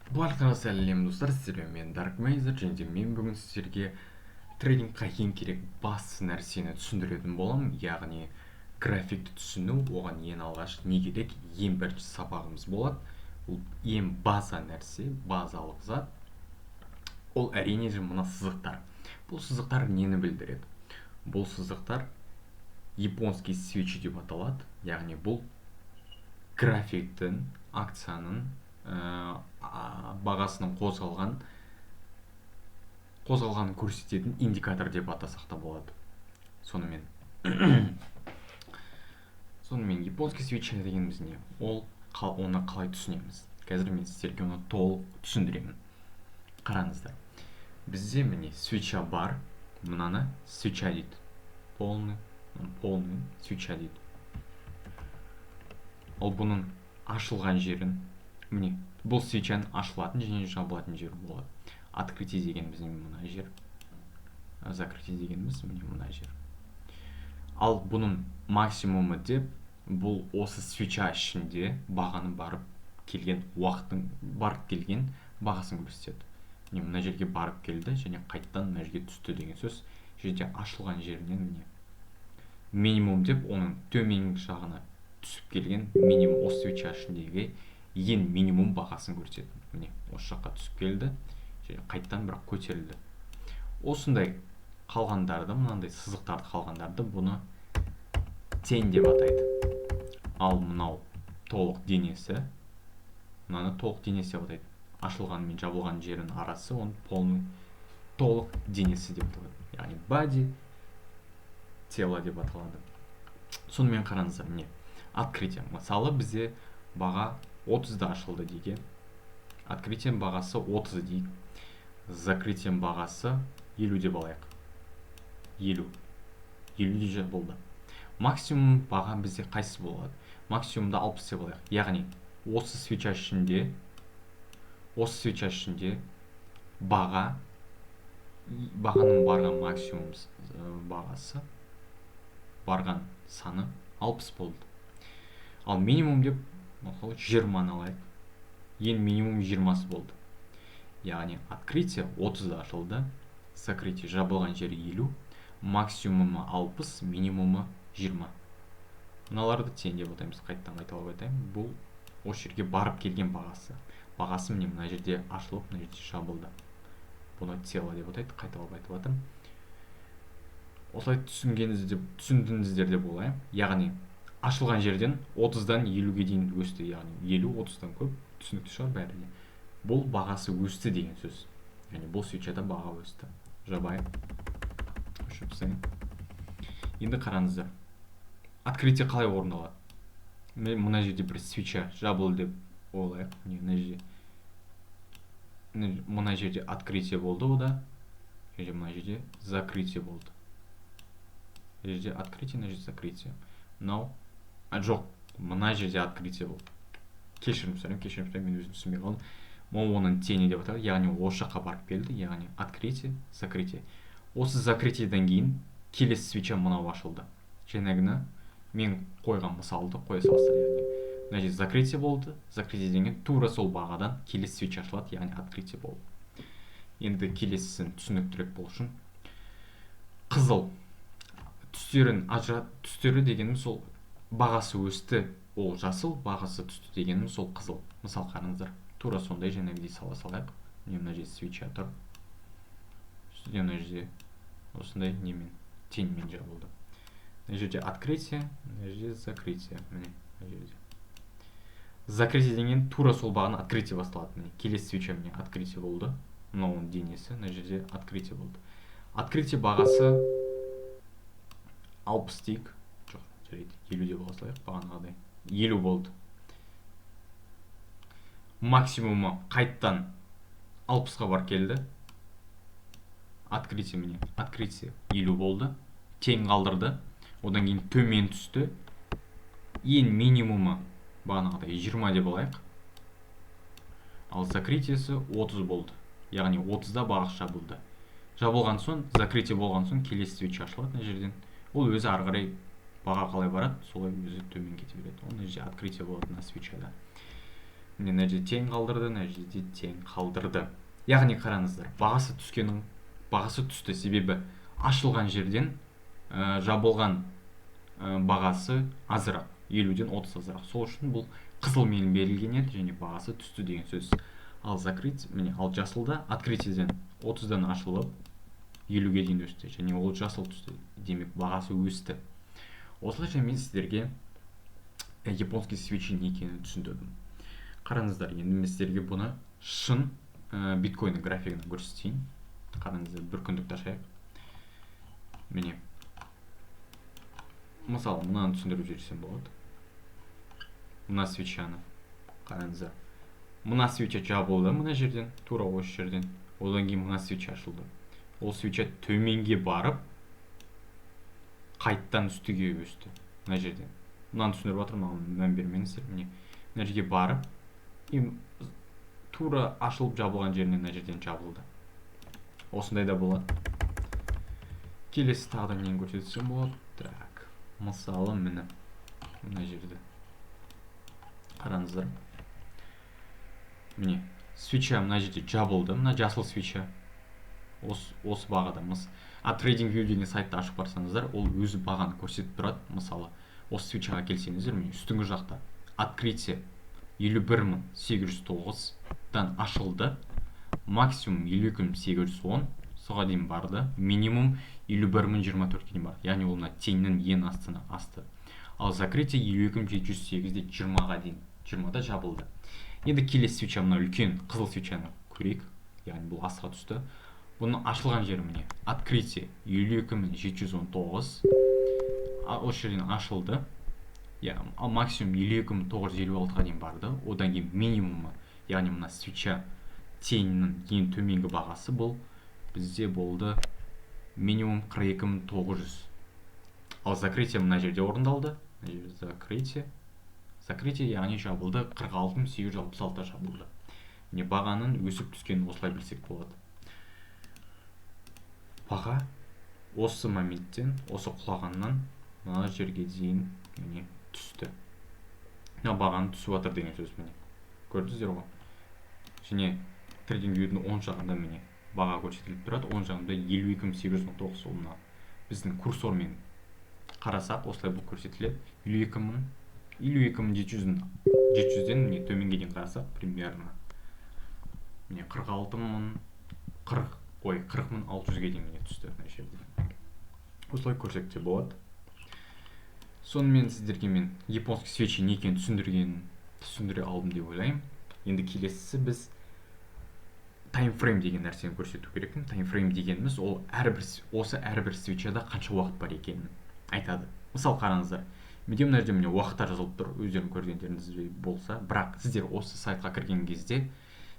Барлықтарыңызға сәлем достар, сіздермен мен Darkmaizer, және де мен бүгін сіздерге трейдингқа ең керек басты нәрсені түсіндіретін боламын, яғни графикті түсіну. Оған ең алғаш не керек? Ең бірінші сабағымыз болады. Ол ең база нәрсе, базалық зат. Ол әрине же мына сызықтар. Бұл сызықтар нені білдіреді? Бұл сызықтар японский свечи деп аталады. Яғни бұл графиктің, акцияның бағасының қозғалғанын көрсететін индикатор деп атасақ та болады. Сонымен японский свечи дегеніміз не? Оны қалай түсінеміз? Қазір мен сіздерге оны толық түсіндіремін. Қараңыздар. Бізде міне свеча бар. Мынаны свеча дейді. Полный свеча дейді. Ал бұның ашылған жерін, міне, бұл свечаның ашылатын және жабылатын жері болады. Открытие дегеніміз мына жер. Закрытие дегеніміз міне мына жер. Ал бұның максимумы деп, бұл осы свеча ішінде бағаны барып келген бағасын көрсетеді. Міне мына жерге барып келді және қайттан мына жерге түсті деген сөз. Жерде ашылған жерінен міне минимум деп, оның төменгі жағына түсіп келген минимум осы свеча ішіндегі ең минимум бағасын көрсетеді. Міне осы жаққа түсіп келді және қайттан бірақ көтерілді. Осындай қалғандарды, мынандай сызықтарды қалғандарды бұны тень деп атайды. Ал мынау толық денесі, мынаны толық денесі деп атайды. Ашылған мен жабылған жерінің арасы, оны толық денесі деп аталады. Яғни body, тело деп аталады. Сонымен қараңыздар, міне открытие. Мысалы бізде баға 30-да ашылды дейік. Открытие бағасы 30 дейік. Закрытие бағасы 50 деп алайық. 50 де жабылды. Максимум баға бізде қайсысы болады? Максимумда 60 деп алайық. Яғни осы свеча ішінде бағаның барған максимум бағасы, барған саны 60 болды. Ал минимум деп 20-ны алайық. Ең минимум 20 болды. Яғни открытие 30-да ашылды, закрытие жабылған жері 50, максимумы 60, минимумы 20. Мыналарды тень деп атаймыз, қайттап айтайын. Бұл осы жерге барып келген бағасы. Бағасы міне мына жерде ашылып, мына жерде жабылды. Бұны тело деп атайды, қайталап айтып жатырмын. Осылай түсіндіңіздер деп ойлаймын. Яғни ашылған жерден 30-дан 50-ге дейін өсті. Яғни 50-30-дан көп, түсінікті шығар бәріне. Бұл бағасы өсті деген сөз. Яғни бұл свечада баға өсті. Жабайық. Өшіп тастайын. Енді қараңыздар. Открытие қалай орындалады? Мына жерде бір свеча жабылды деп ойлайық. Мына жерде открытие болды ода. Және мына жерде закрытие болды. Мына жерде открытие, мына жерде закрытие. Мынау жоқ, мына жерде открытие болды. Кешірім сұраймын, мен өзім түсінбей қалдым. Оның тени деп аталады, яғни осы жаққа барып келді, яғни открытие, закрытие. Осы закрытиеден кейін келесі свеча мынау ашылды. Жаңағыны мен қойған мысалды қоя салыстыр, яғни мына жерде закрытие болды, закрытиеден кейін тура сол бағадан келесі свеча ашылады, яғни открытие болды. Енді келесісін түсініктірек болу үшін қызыл түстері дегеніміз сол бағасы өсті, ол жасыл, бағасы түсті дегеніміз сол қызыл. Мысал қараңыздар, тура сондай жаңағыдай сала салайық. Мына жерде свеча тұр. Үстіде мына жерде осындай немен теньмен жабылды. Мына жерде открытие, мына жерде закрытие. Міне мына жерде. Закрытие деген тура сол бағаны открытие басталады. Міне келесі свеча міне открытие болды. Мынауның денесі, мына жерде открытие болды. Открытие бағасы 60 дейік. Жоқ, жарайды, 50 деп алсайық, бағанағыдай. 50 болды. Максимумы қайттан 60-ға бар келді. Открытие міне, открытие 50 болды. Тең қалдырды. Одан кейін төмен түсті. Ең минимумы бағанағыдай 20 деп алайық. Ал закрытиесі 30 болды. Яғни 30-да баға жабылды. Жабылған соң, закрытие болған соң келесі свеча ашылады мына жерден. Ол өзі ары қарай баға қалай барады, солай өзі төмен кете береді. Оны жерде открытие болады мына свечада. міне мына жерде тең қалдырды, мына жерде тең қалдырды. Яғни қараңыздар, бағасы түсті, себебі ашылған жерден жабылған бағасы азырақ, 50-ден 30 азырақ. Сол үшін бұл қызылмен берілген еді және бағасы түсті деген сөз. Ал закрыть, міне, ал жасылда открытиеден 30-дан ашылып 50-ге дейін өсті және ол жасыл түсті. Демек бағасы өсті. Осылайша мен сіздерге японский свечи не екенін түсіндірдім. Қараңыздар, енді мен сіздерге бұны шын биткойн графигін көрсетейін. Қараңыздар, бір күндікті ашайық. Міне, мысалы мынаны түсіндіріп жіберсем болады. Мына свечаны қараңыздар. Мына свеча жабылды мына жерден, тура осы жерден. Одан кейін мына свеча ашылды. Ол свеча төменге барып, қайттан үстіге өсті мына жерден. Мынаны түсіндіріп жатырмын, маған мән бермеңіздер. Міне, мына жерге барып, тура ашылып жабылған жерінен мына жерден жабылды. Осындай да болады. Келесі тағы да нені көрсетсем болады. Так, мысалы міне мына жерде қараңыздар. Міне, свеча мына жерде жабылды, мына жасыл свеча. Осы бағада TradingView деген сайтты ашып барсаңыздар, ол өзі бағаны көрсетіп тұрады. Мысалы, осы свечаға келсеңіздер, міне үстіңгі жақта открытие 51.809-дан ашылды, максимум 52.810, соға дейін барды, минимум 51.024-ге дейін барды. Яғни ол мына теңнің ең астына асты. Ал закрытие 52.708-де 20-ға дейін, 20-да жабылды. Енді келесі свеча, мына үлкен қызыл свечаны көрейік. Яғни бұл асыға түсті. Бұның ашылған жері міне открытие 52.719. Осы жерден ашылды. Ал максимум 52.956-ға дейін барды. Одан кейін минимумы, яғни мына свеча теңінің ең төменгі бағасы бұл бізде болды минимум 42.900. Ал закрытие мына жерде орындалды. Закрытие, яғни жабылды 46.866-да жабылды. Міне бағаның өсіп түскенін осылай білсек болады. Баға осы моменттен, осы құлағаннан мына жерге дейін міне түсті. Бағаның түсіп жатыр деген сөз міне. Көрдіңіздер ғой? Және TradingView'дің оң жағында міне баға көрсетіліп тұрады. Оң жағында 52.819 олына біздің курсормен қарасақ, осылай бұл көрсетіледі. 52.700-ден міне төменге дейін қарасақ, примерно міне 40.600-ге дейін міне түсті мына жерде. Осылай көрсек те болады. Сонымен сіздерге мен японский свечи не екенін түсіндіре алдым деп ойлаймын. Енді келесісі біз таймфрейм деген нәрсені көрсету керекпін. Таймфрейм дегеніміз ол әрбір свечада қанша уақыт бар екенін айтады. Мысал қараңыздар, менде мына жерде міне уақыттар жазылып тұр, өздерің көргендеріңіз болса, бірақ сіздер осы сайтқа кірген кезде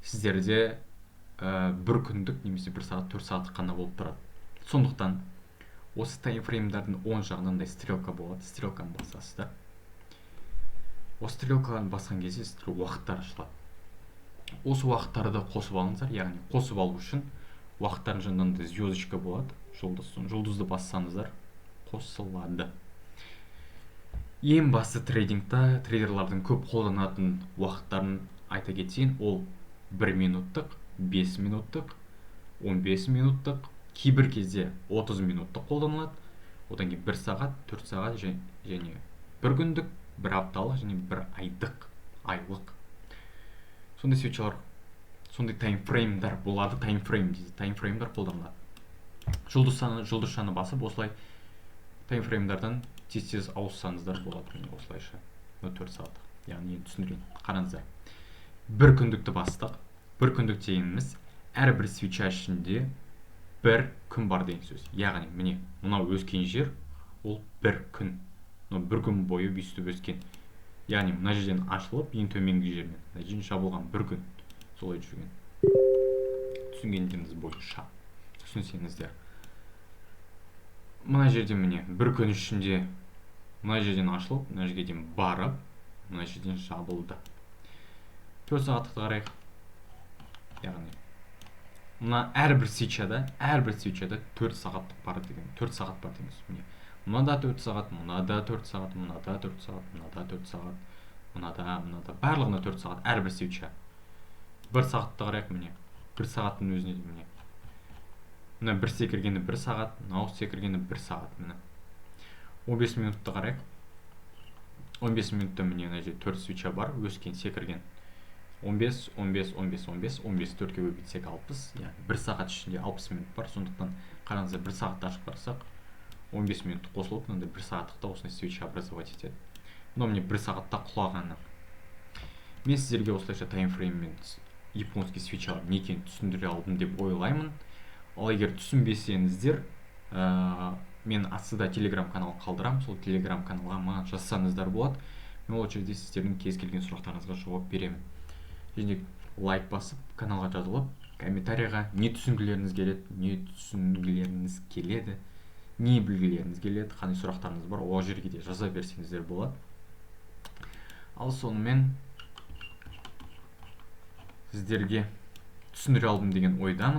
сіздерде бір күндік немесе 1 сағат 4 сағат қана болып тұрады. Сондықтан осы таймфреймдардың оң жағында стрелка болады. Стрелканы басасыздар. Осы стрелканы басқан кезде сіздер уақыттар ашылады. Осы уақыттарды қосып алыңыздар, яғни қосып алу үшін уақыттардың жанында звездочка болады. Жұлдызды бассаңыздар қосылады. Ең басты трейдингта трейдерлардың көп қолданатын уақыттарын айта кетейін. Ол 1 минуттық, 5 минуттық, 15 минуттық, кейбір кезде 30 минуттық қолданылады. Одан кейін 1 сағат, 4 сағат және 1 күндік, 1 апталық және 1 айлық. Сондай свечалар, сондай таймфреймдар болады. Таймфреймдар қолданылады. Жұлдызшаны басып, осылай таймфреймдардан тез ауыссаңыздар болады. Осылайша 4 сағат. Яғни түсіндірейін. Қараңыздар. 1 күндікті бастық. 1 күндік дегеніміз әрбір свеча ішінде 1 күн бар деген сөз. Яғни міне мынау өскен жер ол 1 күн. 1 күн бойы өстіп өскен. Яғни мына жерден ашылып, ең төменгі жермен мына жерден жабылған 1 күн. Солай жүрген. Түсінгендеріңіз бойынша түсінсеңіздер. Мына жерде міне 1 күн ішінде мына жерден ашылып, мына жерге дейін барып, мына жерден жабылды. 4 сағатты қарайық. Яғни мына әрбір свечада 4 сағаттық бар деген, 4 сағат бар деген сөз. Мына да 4 сағат, мына да 4 сағат, мына да 4 сағат, мына да 4 сағат, мынада барлығына 4 сағат, әрбір свитча 1 сағатты қарайық. Міне 1 сағаттың өзіне міне мына бір секіргені 1 сағат, мынау секіргені 1 сағат. Міне 15 минутты қарайық. 15 минутта міне мына жерде 4 свитча бар, өскен секірген 15 15 15 15 15 4-ке бөлсек 60, яғни 1 сағат ішінде 60 минут бар. Сондықтан қараңыздар, 1 сағатты ашып қарасақ 15 минут қосылып, мынандай 1 сағаттықта осындай свитч образовать етеді. Мынау міне 1 сағатта құлағаны. Мен сіздерге осылайша таймфрейммен японский свитчалар не екенін түсіндіре алдым деп ойлаймын. Ал егер түсінбесеңіздер, мен астыда телеграм канал қалдырамын, сол телеграм каналға маған жазсаңыздар болады. Мен ол жерде сіздердің кез келген сұрақтарыңызға жауап беремін. Және лайк басып, каналға жазылып, комментарийға не түсінгілеріңіз келеді, не білгілеріңіз келеді, қандай сұрақтарыңыз бар, ол жерге де жаза берсеңіздер болады. Ал сонымен сіздерге түсіндіре алдым деген ойдамын.